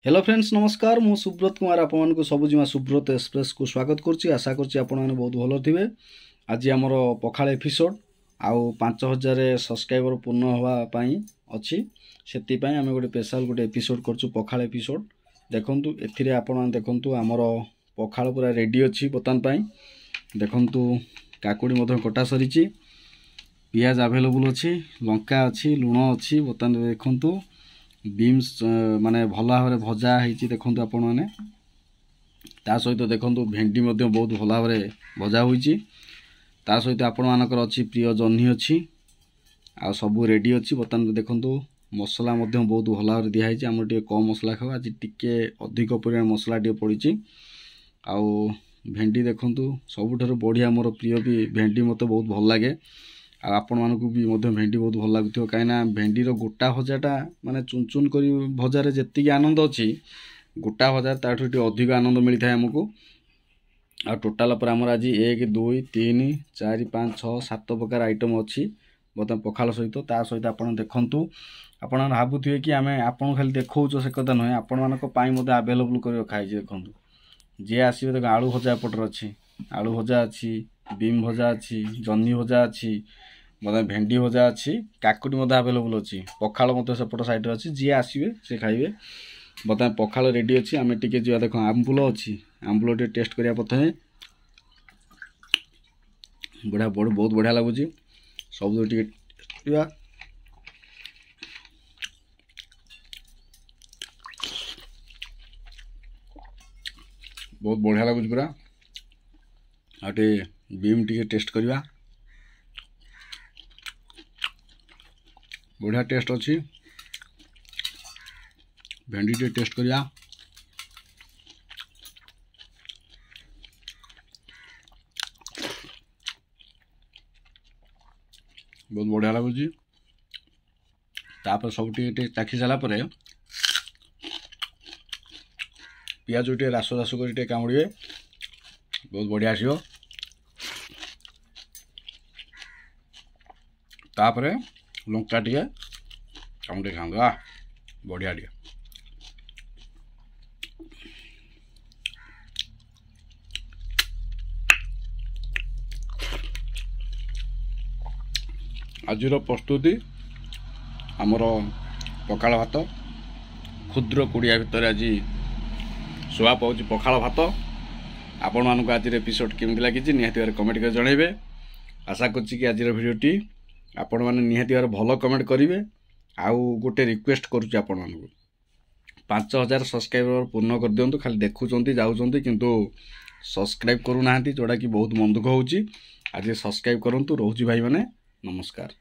Hello friends नमस्कार मु सुब्रत कुमार आपण को सबुजिमा सुब्रत एक्सप्रेस को स्वागत करछि। आशा करछि आपण माने बहुत भलो थिबे। आज हमर पखाळ एपिसोड आउ 5000 सब्सक्राइबर पूर्ण होवा पई अछि, सेति पई हम गोटे स्पेशल गोटे एपिसोड करछु पखाळ एपिसोड। देखंतु एथिरे आपण देखंतु हमर पखाळ पूरा रेडी अछि बतन पई। देखंतु काकुडी मधो कटा सरीछि, पियाज अवेलेबल अछि, लंका अछि, लूण अछि बतन। देखंतु बीम्स माने भल भाव भजा होती देखो आपण मैंने ता सहित देखो भेंडी बहुत भल भाव भजा होती। ता सहित आपण मानकर अच्छी प्रिय जह्नी अच्छी आ सबू रेडी अच्छी बर्तमान। देखो मसला बहुत भल भाव दिखाई आम टे कम मसला खाओ, आज टे अधिक परिमाण मसला टे पड़ी। आउ भेंडी देखो सबुठ बढ़िया मोर प्रिय भी भेंडी मत बहुत भल लगे। आपण मानक भी भेंडी बहुत भल लगुव कहीं भेंडीर गोटा भजाटा माने चुन चुन कर भजार जी आनंद अच्छी गोटा भजार ताठू अधिक आनंद मिलता है आमको। आ टोटाल पर आमर आज 1 2 3 4 5 6 7 प्रकार आइटम अच्छी बर्तमान पखाल सहित। ता सहित आपड़ देखु आपड़ भावुए कि आम आपन खाली देखो से कथा नुहे, आपण मानी आवेलेबल कर रखा है। देखो जी आसवे देख आलू भजा एपटर अच्छी, आलू भजा अच्छी, बीम भजा अच्छी, जह्नी भजा अच्छी, मतलब भेंडी भजा अच्छी, काकुडी आवेलेबल अच्छी, पखाल सेपट साइड अच्छी। जी आसवे से खाइबे बर्तमान पखाल रेडी अच्छी। आम टे जा देख आंबुल अच्छी, आंबुल टे टेस्ट करिया प्रथमे बढ़िया बहुत बढ़िया लगुच सब टे बहुत बढ़िया लगुच पूरा। आटे बीम टे टेस्ट करिया बढ़िया टेस्ट अच्छी, भेंडी टे टेस्ट करिया बहुत बढ़िया लगुच। तापर सब टे चाखी सारा पर पियाज टे रास रास कर कामुड़े बहुत बढ़िया आसो। तापर लंका टे कामुड़े खाओ बढ़िया टे। आजिर प्रस्तुति आमर पखाल भात क्षुद्र कुड़िया भितर आज शोभा पाँच पखाल भात। आपण मानक आज एपिसोड केमती लगी निहाती भाव कमेंट कर जनइबे। आशा करछि कि आज भिडियोटी आपण मैंने निहाती भाव भल कमेंट करेंगे। आउ गोटे रिक्वेस्ट करुच्ची आपण मानक 5000 सब्सक्राइबर पूर्ण कर दिंतु। खाली देखुंत जाऊँच किंतु सब्सक्राइब करूना, जोड़ा कि बहुत मन दुख होची। आज सब्सक्राइब करंतु। रोहुची भाई माने नमस्कार।